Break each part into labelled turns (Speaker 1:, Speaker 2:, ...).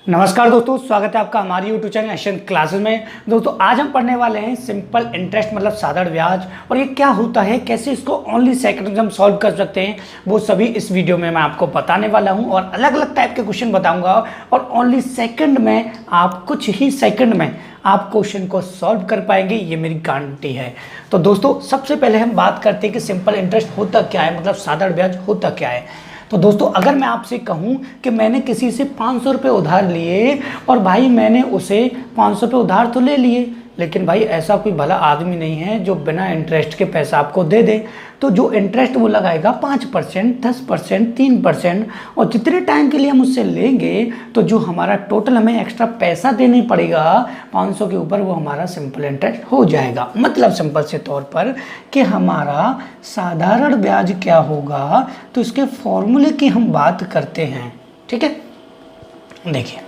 Speaker 1: नमस्कार दोस्तों, स्वागत है आपका हमारी यूट्यूब चैनल एशियन क्लासेस में। दोस्तों आज हम पढ़ने वाले हैं सिंपल इंटरेस्ट मतलब साधारण ब्याज, और ये क्या होता है, कैसे इसको ओनली सेकंड में हम सॉल्व कर सकते हैं, वो सभी इस वीडियो में मैं आपको बताने वाला हूं। और अलग अलग टाइप के क्वेश्चन बताऊंगा और ओनली सेकंड में आप कुछ ही सेकंड में आप क्वेश्चन को सॉल्व कर पाएंगे, ये मेरी गारंटी है। तो दोस्तों सबसे पहले हम बात करते हैं कि सिंपल इंटरेस्ट होता क्या है, मतलब साधारण ब्याज होता क्या है। तो दोस्तों अगर मैं आपसे कहूं कि मैंने किसी से 500 रुपये उधार लिए और भाई मैंने उसे 500 रुपये उधार तो ले लिए, लेकिन भाई ऐसा कोई भला आदमी नहीं है जो बिना इंटरेस्ट के पैसा आपको दे दे। तो जो इंटरेस्ट वो लगाएगा 5%, 10%, 3%, और जितने टाइम के लिए हम उससे लेंगे तो जो हमारा टोटल हमें एक्स्ट्रा पैसा देने पड़ेगा 500 के ऊपर, वो हमारा सिंपल इंटरेस्ट हो जाएगा। मतलब सिंपल से तौर पर कि हमारा साधारण ब्याज क्या होगा, तो इसके फॉर्मूले की हम बात करते हैं। ठीक है, देखिए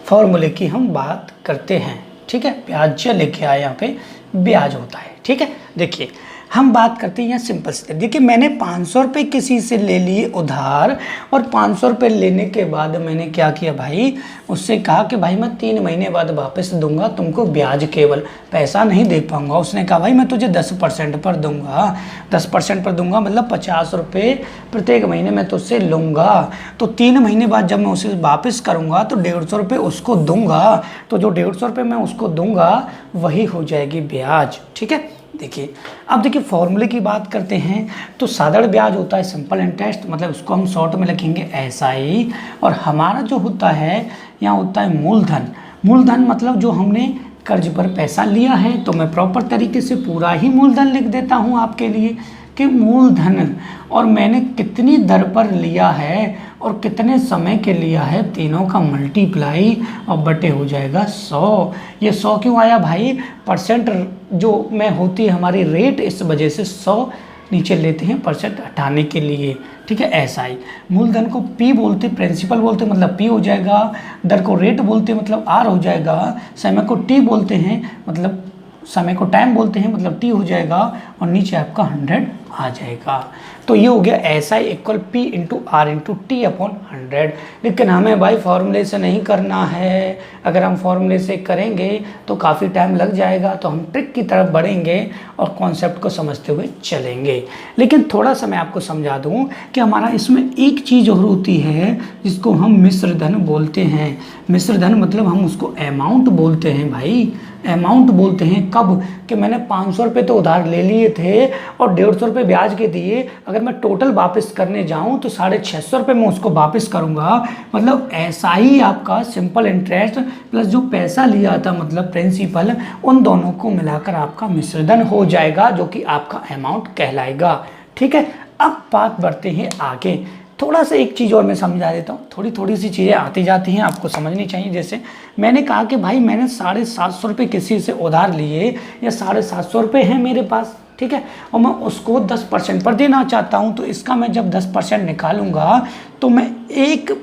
Speaker 1: फॉर्मूले की हम बात करते हैं। ठीक है, ब्याज लेके आए, यहाँ पे ब्याज होता है। ठीक है, देखिए हम बात करते हैं यहाँ सिंपल से। देखिए मैंने 500 रुपये किसी से ले लिए उधार, और 500 रुपये लेने के बाद मैंने क्या किया भाई, उससे कहा कि भाई मैं 3 महीने बाद वापस दूंगा तुमको ब्याज, केवल पैसा नहीं दे पाऊंगा। उसने कहा भाई मैं तुझे 10% पर दूंगा, 10% पर दूंगा, मतलब 50 रुपये प्रत्येक महीने मैं तुझसे लूँगा। तो 3 महीने बाद जब मैं उसे वापस करूँगा तो 150 रुपये उसको दूंगा। तो जो 150 रुपये मैं उसको दूंगा वही हो जाएगी ब्याज। ठीक है, देखिए अब देखिए फॉर्मूले की बात करते हैं। तो साधारण ब्याज होता है सिंपल इंटरेस्ट, मतलब उसको हम शॉर्ट में लिखेंगे SI। और हमारा जो होता है यहाँ होता है मूलधन। मूलधन मतलब जो हमने कर्ज पर पैसा लिया है, तो मैं प्रॉपर तरीके से पूरा ही मूलधन लिख देता हूँ आपके लिए कि मूलधन, और मैंने कितनी दर पर लिया है और कितने समय के लिया है, तीनों का मल्टीप्लाई और बटे हो जाएगा 100। ये 100 क्यों आया भाई, परसेंट जो में होती है हमारी रेट, इस वजह से 100 नीचे लेते हैं परसेंट हटाने के लिए। ठीक है, SI। मूलधन को P बोलते, प्रिंसिपल बोलते मतलब P हो जाएगा, दर को रेट बोलते मतलब R हो जाएगा, समय को T बोलते हैं मतलब समय को टाइम बोलते हैं मतलब T हो जाएगा, और नीचे आपका 100 आ जाएगा। तो ये हो गया SI इक्वल P into R into T upon 100। लेकिन हमें भाई फॉर्मूले से नहीं करना है। अगर हम फॉर्मूले से करेंगे तो काफ़ी टाइम लग जाएगा, तो हम ट्रिक की तरफ बढ़ेंगे और कॉन्सेप्ट को समझते हुए चलेंगे। लेकिन थोड़ा सा मैं आपको समझा दूं कि हमारा इसमें एक चीज़ और होती है जिसको हम मिश्र धन बोलते हैं। मिश्र धन मतलब हम उसको अमाउंट बोलते हैं भाई, अमाउंट बोलते हैं। कब कि मैंने 500 रुपये तो उधार ले लिए थे और 150 रुपये ब्याज के दिए, अगर मैं टोटल वापस करने जाऊं तो 650 रुपये मैं उसको वापस करूंगा। मतलब ऐसा ही आपका सिंपल इंटरेस्ट प्लस जो पैसा लिया था मतलब प्रिंसिपल, उन दोनों को मिलाकर आपका मिश्रधन हो जाएगा, जो कि आपका अमाउंट कहलाएगा। ठीक है, अब बात बढ़ते हैं आगे। थोड़ा सा एक चीज़ और मैं समझा देता हूँ, थोड़ी सी चीज़ें आती जाती हैं, आपको समझनी चाहिए। जैसे मैंने कहा कि भाई मैंने 750 रुपये किसी से उधार लिए, या 750 रुपये हैं मेरे पास, ठीक है, और मैं उसको 10% पर देना चाहता हूँ। तो इसका मैं जब 10% निकालूंगा तो मैं एक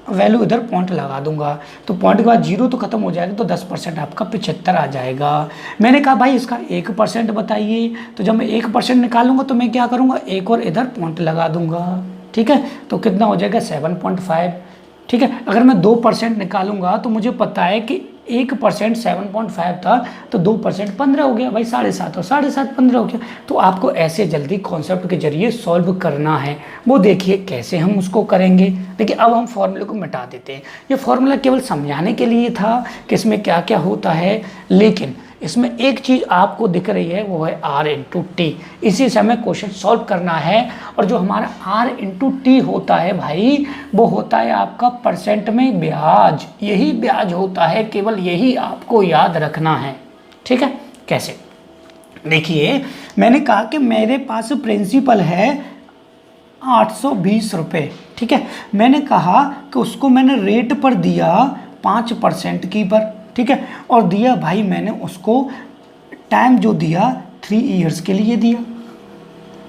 Speaker 1: वैल्यू इधर पॉइंट लगा दूंगा, तो पॉइंट के बाद 0 तो खत्म हो जाएगा, तो 10% आपका 75 आ जाएगा। मैंने कहा भाई इसका 1% बताइए, तो जब मैं 1% निकालूंगा तो मैं क्या करूँगा, एक और इधर पॉइंट लगा दूंगा। ठीक है, तो कितना हो जाएगा 7.5। ठीक है, अगर मैं 2% निकालूंगा तो मुझे पता है कि 1% 7.5 था, तो 2% 15 हो गया भाई, 7.5 और 7.5 15 हो गया। तो आपको ऐसे जल्दी कॉन्सेप्ट के जरिए सॉल्व करना है, वो देखिए कैसे हम उसको करेंगे। देखिए अब हम फॉर्मूले को मिटा देते हैं। ये फॉर्मूला केवल समझाने के लिए था कि इसमें क्या क्या होता है, लेकिन इसमें एक चीज़ आपको दिख रही है, वो है R इंटू टी। इसी से हमें क्वेश्चन सॉल्व करना है। और जो हमारा R इंटू टी होता है भाई, वो होता है आपका परसेंट में ब्याज। यही ब्याज होता है, केवल यही आपको याद रखना है। ठीक है, कैसे, देखिए मैंने कहा कि मेरे पास प्रिंसिपल है 820 रुपये। ठीक है, मैंने कहा कि उसको मैंने रेट पर दिया 5% की पर। ठीक है, और दिया भाई मैंने उसको टाइम जो दिया 3 ईयर्स के लिए दिया।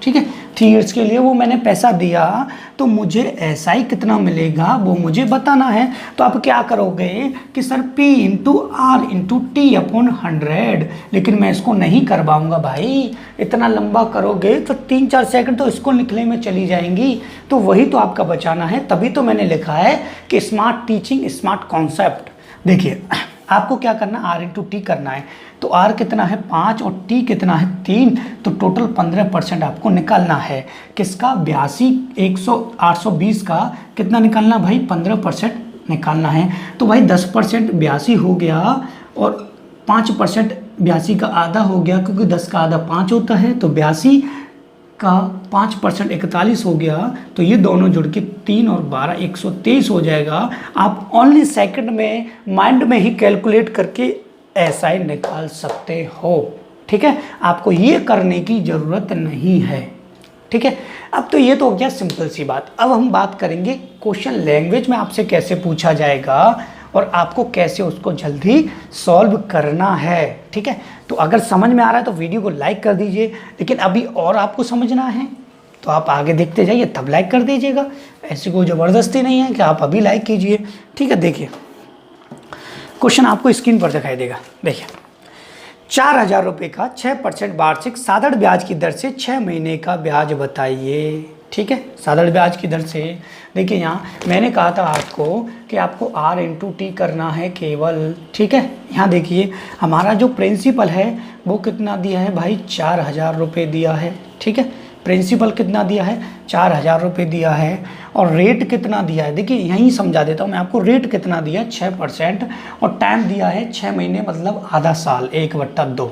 Speaker 1: ठीक है, 3 ईयर्स के लिए वो मैंने पैसा दिया, तो मुझे SI कितना मिलेगा वो मुझे बताना है। तो आप क्या करोगे कि sir P into R into T upon 100, लेकिन मैं इसको नहीं कर पाऊंगा भाई, इतना लंबा करोगे तो 3-4 सेकंड तो इसको लिखने में चली जाएंगी। तो वही तो आपका बचाना है, तभी तो मैंने लिखा है कि स्मार्ट टीचिंग स्मार्ट कॉन्सेप्ट। देखिए आपको क्या करना, R इंटू टी करना है, तो R कितना है 5 और T कितना है 3, तो टोटल 15% आपको निकालना है। किसका, 82 820 का कितना निकालना भाई, 15% निकालना है। तो भाई 10% 82 हो गया और 5% 82 का आधा हो गया, क्योंकि 10 का आधा 5 होता है, तो 82 का 5% 41 हो गया। तो ये दोनों जुड़ के 3 और 12 123 हो जाएगा। आप ओनली सेकंड में माइंड में ही कैलकुलेट करके SI निकाल सकते हो। ठीक है, आपको ये करने की ज़रूरत नहीं है। ठीक है, अब तो ये तो हो गया सिंपल सी बात। अब हम बात करेंगे क्वेश्चन लैंग्वेज में आपसे कैसे पूछा जाएगा और आपको कैसे उसको जल्दी सॉल्व करना है। ठीक है, तो अगर समझ में आ रहा है तो वीडियो को लाइक कर दीजिए, लेकिन अभी और आपको समझना है तो आप आगे देखते जाइए, तब लाइक कर दीजिएगा। ऐसी कोई ज़बरदस्ती नहीं है कि आप अभी लाइक कीजिए। ठीक है, देखिए क्वेश्चन आपको स्क्रीन पर दिखाई देगा। देखिए 4000 रुपये का 6% वार्षिक साधारण ब्याज की दर से 6 महीने का ब्याज बताइए। ठीक है, साधारण ब्याज की दर से। देखिए यहाँ मैंने कहा था आपको कि आपको R इंटू टी करना है केवल। ठीक है, यहाँ देखिए हमारा जो प्रिंसिपल है वो कितना दिया है भाई, 4000 रुपये दिया है। ठीक है, प्रिंसिपल कितना दिया है, 4000 रुपये दिया है। और रेट कितना दिया है, देखिए यहीं समझा देता हूँ मैं आपको। रेट कितना दिया है 6%, और टाइम दिया है 6 महीने मतलब आधा साल, 1/2,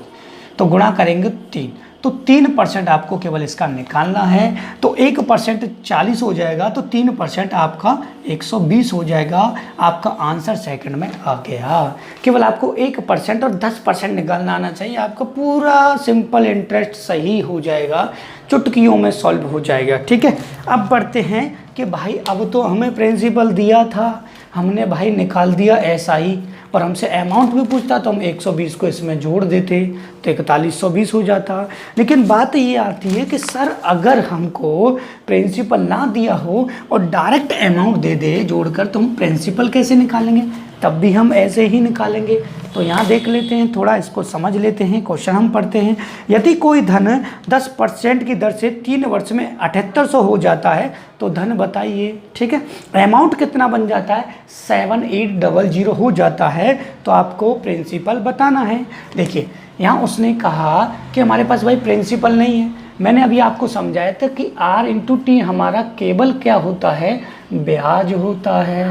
Speaker 1: तो गुणा करेंगे 3, तो 3% आपको केवल इसका निकालना है। तो 1% 40 हो जाएगा, तो 3% आपका 120 हो जाएगा। आपका आंसर सेकंड में आ गया। केवल आपको 1% और 10% निकालना आना चाहिए, आपका पूरा सिंपल इंटरेस्ट सही हो जाएगा, चुटकियों में सॉल्व हो जाएगा। ठीक है, अब बढ़ते हैं कि भाई अब तो हमें प्रिंसिपल दिया था, हमने भाई निकाल दिया SI, और हमसे अमाउंट भी पूछता तो हम 120 को इसमें जोड़ देते तो 4120 हो जाता। लेकिन बात ये आती है कि सर अगर हमको प्रिंसिपल ना दिया हो और डायरेक्ट अमाउंट दे दे जोड़कर, तो हम प्रिंसिपल कैसे निकालेंगे, तब भी हम ऐसे ही निकालेंगे। तो यहाँ देख लेते हैं, थोड़ा इसको समझ लेते हैं। क्वेश्चन हम पढ़ते हैं। यदि कोई धन 10% की दर से 3 वर्ष में 7800 हो जाता है तो धन बताइए। ठीक है, अमाउंट कितना बन जाता है, 7800 हो जाता है, तो आपको प्रिंसिपल बताना है। देखिए यहाँ उसने कहा कि हमारे पास भाई प्रिंसिपल नहीं है। मैंने अभी आपको समझाया था कि R इंटू टी हमारा केवल क्या होता है, ब्याज होता है।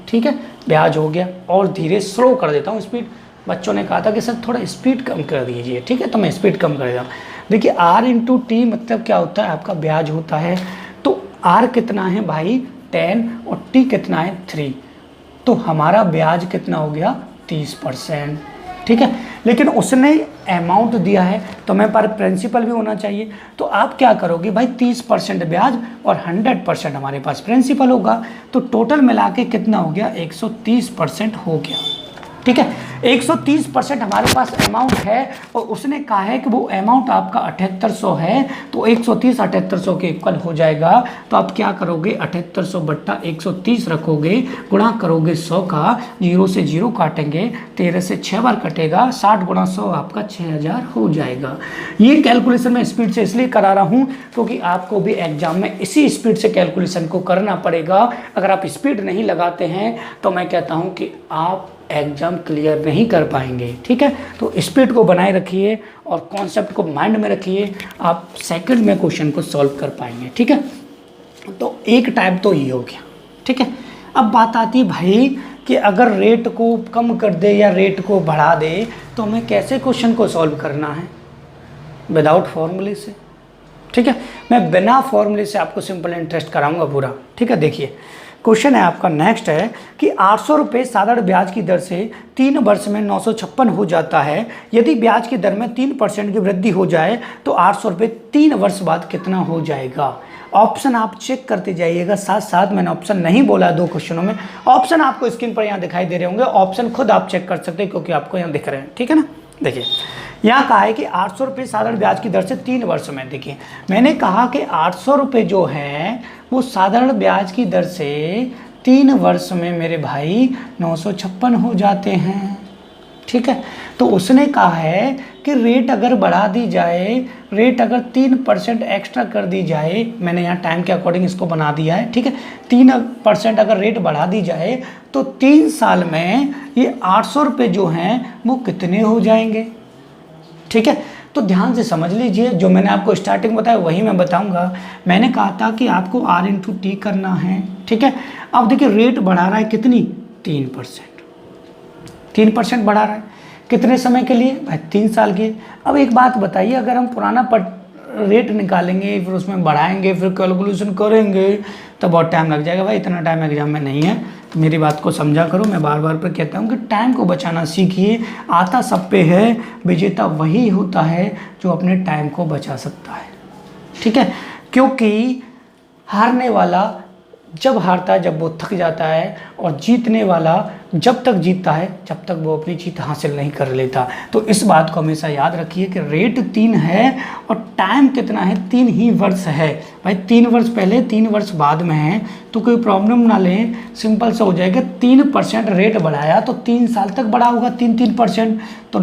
Speaker 1: ठीक है, ब्याज हो गया। और धीरे स्लो कर देता हूँ स्पीड, बच्चों ने कहा था कि सर थोड़ा स्पीड कम कर दीजिए। ठीक है, तो मैं स्पीड कम कर देता हूँ। देखिए R इंटू टी मतलब क्या होता है, आपका ब्याज होता है। तो R कितना है भाई 10 और T कितना है 3, तो हमारा ब्याज कितना हो गया 30%। ठीक है, लेकिन उसने अमाउंट दिया है तो मैं पर प्रिंसिपल भी होना चाहिए। तो आप क्या करोगे भाई, 30% ब्याज और 100% हमारे पास प्रिंसिपल होगा, तो टोटल मिला के कितना हो गया, 130% हो गया। ठीक है, 130% हमारे पास अमाउंट है और उसने कहा है कि वो अमाउंट आपका 7800 है, तो 130 7800 के इक्वल हो जाएगा। तो आप क्या करोगे, 7800 बट्टा 130 रखोगे, गुणा करोगे 100 का, 0 से 0 काटेंगे, 13 से 6 बार कटेगा, 60 गुणा 100 आपका 6000 हो जाएगा। ये कैलकुलेशन मैं स्पीड से इसलिए करा रहा हूँ क्योंकि आपको भी एग्जाम में इसी स्पीड से कैलकुलेशन को करना पड़ेगा। अगर आप स्पीड नहीं लगाते हैं तो मैं कहता हूँ कि आप एग्जाम क्लियर नहीं कर पाएंगे। ठीक है, तो स्पीड को बनाए रखिए और कॉन्सेप्ट को माइंड में रखिए, आप सेकंड में क्वेश्चन को सॉल्व कर पाएंगे। ठीक है, तो एक टाइप तो ये हो गया। ठीक है, अब बात आती है भाई कि अगर रेट को कम कर दे या रेट को बढ़ा दे तो हमें कैसे क्वेश्चन को सॉल्व करना है, विदाउट फॉर्मूले से। ठीक है, मैं बिना फॉर्मूले से आपको सिंपल इंटरेस्ट कराऊंगा पूरा। ठीक है, देखिए क्वेश्चन है आपका नेक्स्ट है कि 800 रुपये साधारण ब्याज की दर से 3 वर्ष में 956 हो जाता है। यदि ब्याज की दर में 3% की वृद्धि हो जाए तो 800 रुपये 3 वर्ष बाद कितना हो जाएगा। ऑप्शन आप चेक करते जाइएगा, साथ साथ मैंने ऑप्शन नहीं बोला 2 क्वेश्चनों में। ऑप्शन आपको स्क्रीन पर यहाँ दिखाई दे रहे होंगे, ऑप्शन खुद आप चेक कर सकते हैं क्योंकि आपको यहाँ दिख रहे हैं। ठीक है ना, देखिए यहाँ कहा है कि 800 रुपये साधारण ब्याज की दर से 3 वर्ष में। देखिए मैंने कहा कि 800 रुपये जो है वो साधारण ब्याज की दर से 3 वर्ष में मेरे भाई 956 हो जाते हैं। ठीक है, तो उसने कहा है कि रेट अगर बढ़ा दी जाए, रेट अगर 3% एक्स्ट्रा कर दी जाए, मैंने यहाँ टाइम के अकॉर्डिंग इसको बना दिया है। ठीक है, 3% अगर रेट बढ़ा दी जाए तो 3 साल में ये 800 रुपये जो हैं वो कितने हो जाएंगे। ठीक है, तो ध्यान से समझ लीजिए, जो मैंने आपको स्टार्टिंग बताया वही मैं बताऊंगा। मैंने कहा था कि आपको R/T करना है। ठीक है, अब देखिए रेट बढ़ा रहा है कितनी, 3% बढ़ा रहा है। कितने समय के लिए भाई, 3 साल के। अब एक बात बताइए, अगर हम पुराना रेट निकालेंगे फिर उसमें बढ़ाएंगे फिर कैलकुलेशन करेंगे तो बहुत टाइम लग जाएगा भाई, इतना टाइम एग्जाम में नहीं है। तो मेरी बात को समझा करो, मैं बार बार पर कहता हूँ कि टाइम को बचाना सीखिए। आता सब पे है, विजेता वही होता है जो अपने टाइम को बचा सकता है। ठीक है, क्योंकि हारने वाला जब हारता है जब वो थक जाता है, और जीतने वाला जब तक जीतता है जब तक वो अपनी जीत हासिल नहीं कर लेता। तो इस बात को हमेशा याद रखिए कि रेट 3 है और टाइम कितना है, 3 ही वर्ष है भाई। 3 वर्ष पहले 3 वर्ष बाद में है तो कोई प्रॉब्लम ना लें, सिंपल से हो जाएगा। 3% रेट बढ़ाया तो 3 साल तक बढ़ा होगा 3% तो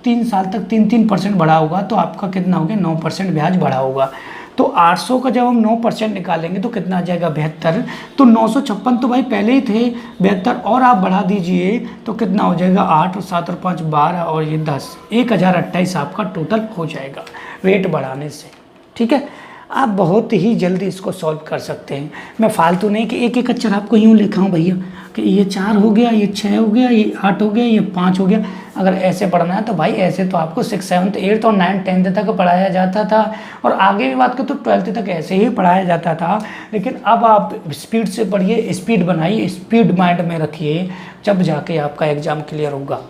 Speaker 1: 3 साल तक 3% बढ़ा होगा तो आपका कितना हो गया, 9% ब्याज बढ़ा होगा। तो 800 का जब हम 9% निकालेंगे तो कितना आ जाएगा, 72। तो 956 तो भाई पहले ही थे, 72 और आप बढ़ा दीजिए तो कितना हो जाएगा, 8 और 7 और 5 12 और ये 10, 1028 आपका टोटल हो जाएगा रेट बढ़ाने से। ठीक है, आप बहुत ही जल्दी इसको सॉल्व कर सकते हैं। मैं फालतू नहीं कि एक एक अक्षर आपको यूँ लिखा हूँ भैया कि ये 4 हो गया, ये 6 हो गया, ये 8 हो गया, ये 5 हो गया। अगर ऐसे पढ़ना है तो भाई ऐसे तो आपको 6, 7, 8 और 9, 10 तक पढ़ाया जाता था, और आगे भी बात करें तो 12th तक ऐसे ही पढ़ाया जाता था। लेकिन अब आप स्पीड से पढ़िए, स्पीड बनाइए, स्पीड माइंड में रखिए, जब जाके आपका एग्ज़ाम क्लियर होगा।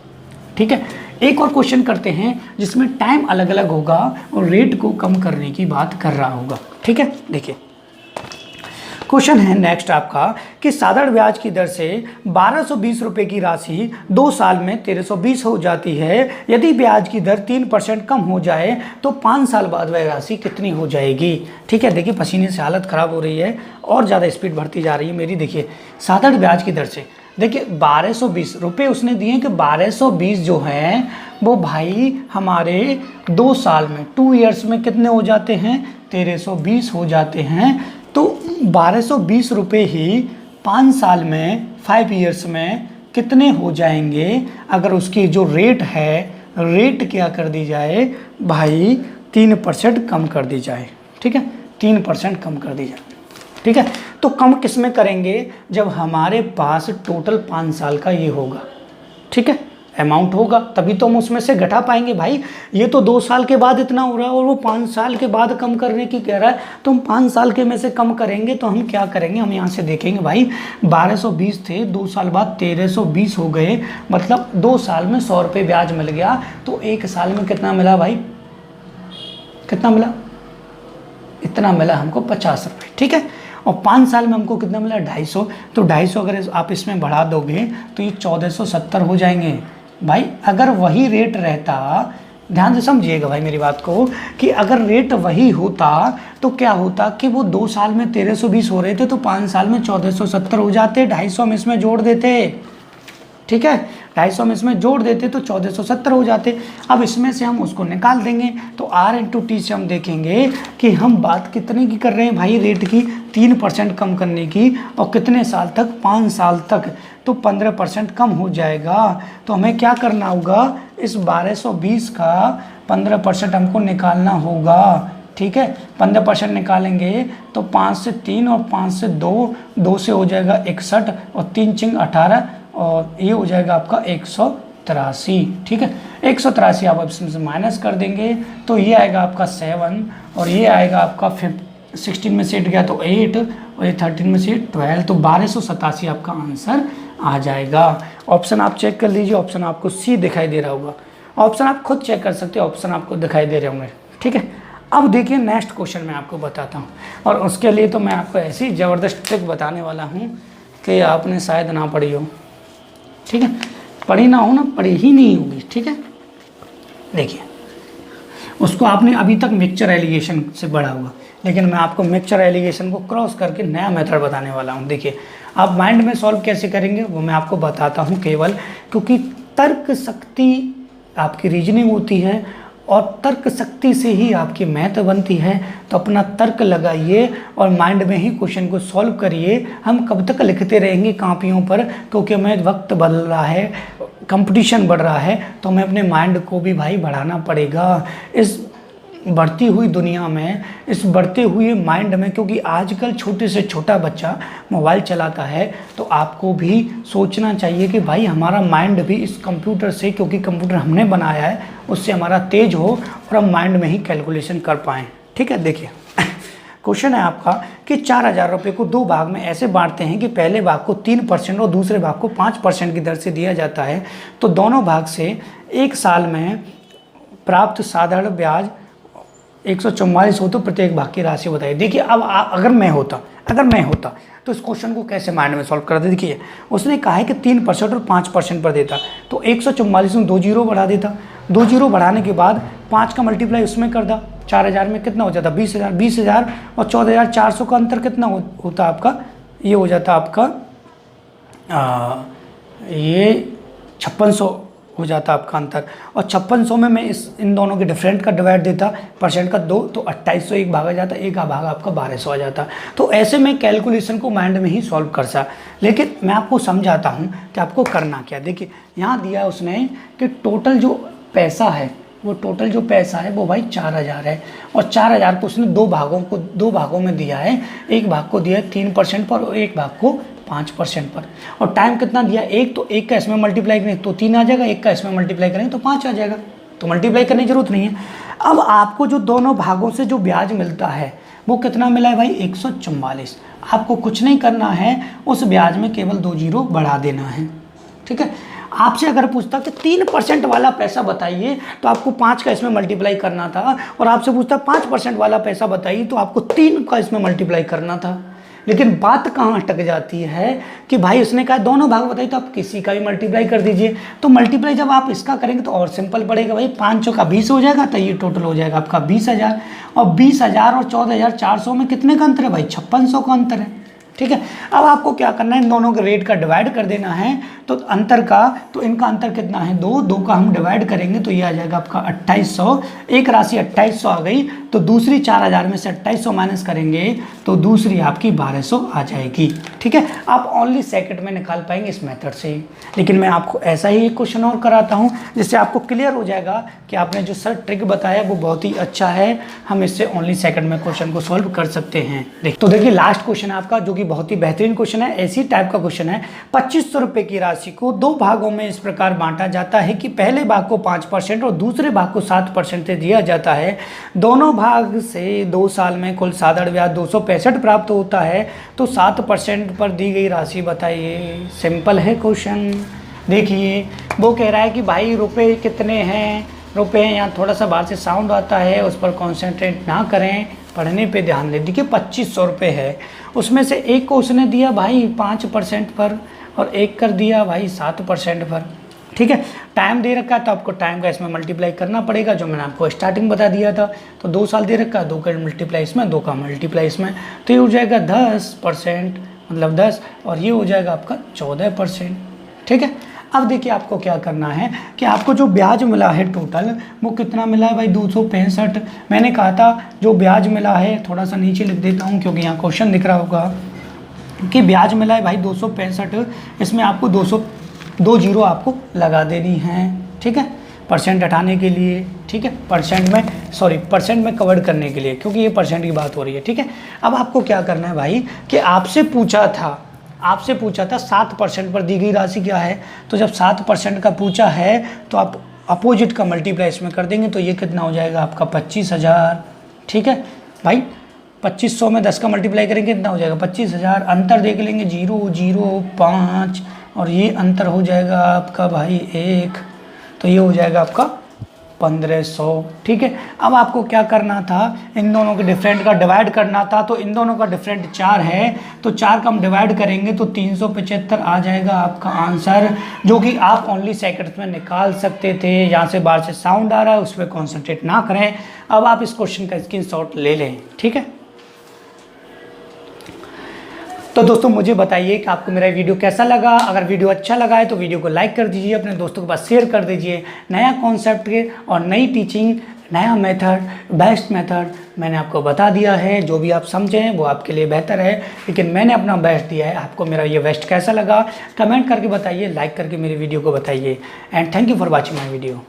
Speaker 1: ठीक है, एक और क्वेश्चन करते हैं जिसमें टाइम अलग अलग होगा और रेट को कम करने की बात कर रहा होगा। ठीक है, देखिए क्वेश्चन है नेक्स्ट आपका कि साधारण ब्याज की दर से 1220 रुपये की राशि 2 साल में 1320 हो जाती है। यदि ब्याज की दर 3% कम हो जाए तो 5 साल बाद वह राशि कितनी हो जाएगी। ठीक है, देखिए पसीने से हालत ख़राब हो रही है और ज़्यादा स्पीड बढ़ती जा रही है मेरी। देखिए साधारण ब्याज की दर से देखिए 1220 रुपये उसने दिए कि 1220 जो हैं वो भाई हमारे 2 साल में 2 ईयर्स में कितने हो जाते हैं, 1320 हो जाते हैं। तो 1220 रुपये ही 5 साल में 5 ईयर्स में कितने हो जाएंगे, अगर उसकी जो रेट है, रेट क्या कर दी जाए भाई, 3% कम कर दी जाए। ठीक है, 3% कम कर दी जाए। ठीक है, तो कम किस में करेंगे, जब हमारे पास टोटल 5 साल का ये होगा। ठीक है, अमाउंट होगा तभी तो हम उसमें से घटा पाएंगे भाई। ये तो 2 साल के बाद इतना हो रहा है और वो 5 साल के बाद कम करने की कह रहा है, तो हम 5 साल के में से कम करेंगे। तो हम क्या करेंगे, हम यहाँ से देखेंगे भाई 1220 थे, 2 साल बाद 1320 हो गए, मतलब 2 साल में 100 रुपये ब्याज मिल गया। तो 1 साल में कितना मिला भाई, कितना मिला, इतना मिला हमको 50 रुपये। ठीक है, और 5 साल में हमको कितना मिला, 250। तो 250 अगर आप इसमें बढ़ा दोगे तो ये 1470 हो जाएंगे भाई। अगर वही रेट रहता, ध्यान से समझिएगा भाई मेरी बात को, कि अगर रेट वही होता तो क्या होता कि वो 2 साल में 1320 हो रहे थे तो 5 साल में 1470 हो जाते, 250 हम इसमें जोड़ देते। ठीक है, 250 हम इसमें जोड़ देते तो 1470 हो जाते। अब इसमें से हम उसको निकाल देंगे तो R/T से हम देखेंगे कि हम बात कितने की कर रहे हैं भाई, रेट की 3% कम करने की, और कितने साल तक, 5 साल तक, तो 15% कम हो जाएगा। तो हमें क्या करना होगा, इस 1220 का 15% हमको निकालना होगा। ठीक है, 15% निकालेंगे तो 5 से 3 और 5 से 2, 2 से हो जाएगा 61 और 3 चिंग 18 और ये हो जाएगा आपका 183। ठीक है, 183 आप इसमें से माइनस कर देंगे तो ये आएगा आपका 7 और ये आएगा आपका 16 में से 8 गया तो 8 और ये 13 में से 12, तो 1287 आपका आंसर आ जाएगा। ऑप्शन आप चेक कर लीजिए, ऑप्शन आपको सी दिखाई दे रहा होगा। ऑप्शन आप खुद चेक कर सकते हो, ऑप्शन आपको दिखाई दे रहे होंगे। ठीक है, अब देखिए नेक्स्ट क्वेश्चन मैं आपको बताता हूँ, और उसके लिए तो मैं आपको ऐसी ज़बरदस्त ट्रिक बताने वाला हूँ कि आपने शायद ना पढ़ी हो। ठीक है, पढ़ी ना हो ना, पढ़ी ही नहीं होगी। ठीक है, देखिए उसको आपने अभी तक मिक्सचर एलिगेशन से बढ़ा हुआ, लेकिन मैं आपको मिक्सचर एलिगेशन को क्रॉस करके नया मेथड बताने वाला हूँ। देखिए आप माइंड में सॉल्व कैसे करेंगे वो मैं आपको बताता हूँ केवल, क्योंकि तर्क शक्ति आपकी रीजनिंग होती है और तर्क शक्ति से ही आपकी मैथ बनती है। तो अपना तर्क लगाइए और माइंड में ही क्वेश्चन को सॉल्व करिए। हम कब तक लिखते रहेंगे कापियों पर, क्योंकि हमें वक्त बदल रहा है, कंपटीशन बढ़ रहा है, तो हमें अपने माइंड को भी भाई बढ़ाना पड़ेगा इस बढ़ती हुई दुनिया में, इस बढ़ते हुए माइंड में। क्योंकि आजकल छोटे से छोटा बच्चा मोबाइल चलाता है, तो आपको भी सोचना चाहिए कि भाई हमारा माइंड भी इस कंप्यूटर से, क्योंकि कंप्यूटर हमने बनाया है, उससे हमारा तेज हो और हम माइंड में ही कैलकुलेशन कर पाएँ। ठीक है, देखिए क्वेश्चन है आपका कि 4,000 रुपये को 2 भाग में ऐसे बांटते हैं कि पहले भाग को 3% और दूसरे भाग को 5% की दर से दिया जाता है। तो दोनों भाग से 1 साल में प्राप्त साधारण ब्याज 144 हो तो प्रत्येक भाग की राशि बताइए। देखिए अब अगर मैं होता तो इस क्वेश्चन को कैसे माइंड में सॉल्व करते। देखिए उसने कहा है कि 3% और 5% पर देता, तो 144 में 2 जीरो बढ़ा देता, 2 जीरो बढ़ाने के बाद 5 का मल्टीप्लाई उसमें कर दा, 4,000 में कितना हो जाता 20,000, 20,000 और 14,400 का अंतर कितना होता आपका, ये हो जाता आपका ये 5600 हो जाता आपका अंतर। और 5600 में मैं इन दोनों के डिफरेंट का डिवाइड देता, परसेंट का 2, तो 2800 एक भाग आ जाता, एक भाग आपका 1200 आ जाता। तो ऐसे में कैलकुलेशन को माइंड में ही सॉल्व कर सा। लेकिन मैं आपको समझाता हूँ कि आपको करना क्या। देखिए यहाँ दिया उसने कि टोटल जो पैसा है वो भाई 4,000 है, और 4,000 को उसने 2 भागों में दिया है। एक भाग को दिया है 3% पर और एक भाग को 5% पर। और टाइम कितना दिया, एक, तो एक का इसमें मल्टीप्लाई करें तो 3 आ जाएगा, एक का इसमें मल्टीप्लाई करेंगे तो 5 आ जाएगा, तो मल्टीप्लाई करने की जरूरत नहीं है। अब आपको जो दोनों भागों से जो ब्याज मिलता है वो कितना मिला है भाई 144। आपको कुछ नहीं करना है, उस ब्याज में केवल 2 जीरो बढ़ा देना है। ठीक है, आपसे अगर पूछता कि 3% वाला पैसा बताइए तो आपको 5 का इसमें मल्टीप्लाई करना था, और आपसे पूछता 5% वाला पैसा बताइए तो आपको 3 का इसमें मल्टीप्लाई करना था। लेकिन बात कहाँ अटक जाती है कि भाई उसने कहा दोनों भाग बताइए तो आप किसी का भी मल्टीप्लाई कर दीजिए। तो मल्टीप्लाई जब आप इसका करेंगे तो और सिंपल पड़ेगा भाई, 5 का 20 हो जाएगा, तो ये टोटल हो जाएगा आपका 20,000। और 20,000 और 14,400 में कितने का अंतर है भाई, 5600 का अंतर है। ठीक है, अब आपको क्या करना है, इन दोनों के रेट का डिवाइड कर देना है। तो अंतर का, तो इनका अंतर कितना है 2 का हम डिवाइड करेंगे तो ये आ जाएगा आपका 2800। एक राशि 2800 आ गई, तो दूसरी 4,000 में से 2800 माइनस करेंगे तो दूसरी आपकी 1200 आ जाएगी। ठीक है, आप ओनली सेकंड में निकाल पाएंगे इस मेथड से। लेकिन मैं आपको ऐसा ही एक क्वेश्चन और कराता हूँ जिससे आपको क्लियर हो जाएगा कि आपने जो सर ट्रिक बताया वो बहुत ही अच्छा है, हम इससे ओनली सेकंड में क्वेश्चन को सॉल्व कर सकते हैं। तो देखिए लास्ट क्वेश्चन है आपका, जो कि बहुत ही बेहतरीन क्वेश्चन है, ऐसी टाइप का क्वेश्चन है। 2500 रुपये की राशि को 2 भागों में इस प्रकार बांटा जाता है कि पहले भाग को 5% और दूसरे भाग को 7% से दिया जाता है। दोनों भाग से 2 साल में कुल साधारण ब्याज 265 प्राप्त होता है। तो 7% पर दी गई राशि बताइए। सिंपल है क्वेश्चन। देखिए वो कह रहा है कि भाई रुपए कितने हैं, रुपए यहाँ थोड़ा सा बाहर से साउंड आता है, उस पर कॉन्सेंट्रेट ना करें, पढ़ने पे ध्यान दें। देखिए 2500 रुपये है, उसमें से एक को उसने दिया भाई 5% पर और एक कर दिया भाई 7% पर। ठीक है, टाइम दे रखा है तो आपको टाइम का इसमें मल्टीप्लाई करना पड़ेगा, जो मैंने आपको स्टार्टिंग बता दिया था। तो 2 साल दे रखा है, 2 का मल्टीप्लाई इसमें, 2 का मल्टीप्लाई इसमें, तो ये हो जाएगा 10%, मतलब 10, और ये हो जाएगा आपका 14%। ठीक है, अब देखिए आपको क्या करना है कि आपको जो ब्याज मिला है टोटल वो कितना मिला है भाई 265। मैंने कहा था जो ब्याज मिला है, थोड़ा सा नीचे लिख देता हूँ क्योंकि यहाँ क्वेश्चन दिख रहा होगा कि ब्याज मिला है भाई 265। इसमें आपको 2 जीरो आपको लगा देनी है। ठीक है, परसेंट हटाने के लिए। ठीक है, परसेंट में कवर करने के लिए, क्योंकि ये परसेंट की बात हो रही है। ठीक है, अब आपको क्या करना है भाई कि आपसे पूछा था 7% पर दी गई राशि क्या है। तो जब 7% का पूछा है तो आप अपोजिट का मल्टीप्लाई इसमें कर देंगे, तो ये कितना हो जाएगा आपका 25,000। ठीक है भाई, 2500 में 10 का मल्टीप्लाई करेंगे कितना हो जाएगा 25,000। अंतर देख लेंगे 0, 0, 5, और ये अंतर हो जाएगा आपका भाई 1, तो ये हो जाएगा आपका 1500। ठीक है, अब आपको क्या करना था, इन दोनों के डिफरेंट का डिवाइड करना था। तो इन दोनों का डिफरेंट 4 है, तो 4 का हम डिवाइड करेंगे तो 375 आ जाएगा आपका आंसर, जो कि आप ओनली सेकंड्स में निकाल सकते थे। यहाँ से बाहर से साउंड आ रहा है, उस पर कॉन्सेंट्रेट ना करें। अब आप इस क्वेश्चन का स्क्रीनशॉट ले लें। ठीक है, तो दोस्तों मुझे बताइए कि आपको मेरा वीडियो कैसा लगा। अगर वीडियो अच्छा लगा है तो वीडियो को लाइक कर दीजिए, अपने दोस्तों के पास शेयर कर दीजिए। नया कॉन्सेप्ट के और नई टीचिंग, नया मेथड, बेस्ट मेथड मैंने आपको बता दिया है। जो भी आप समझें वो आपके लिए बेहतर है, लेकिन मैंने अपना बेस्ट दिया है। आपको मेरा ये बेस्ट कैसा लगा कमेंट करके बताइए, लाइक करके मेरी वीडियो को बताइए। And thank you for watching my video.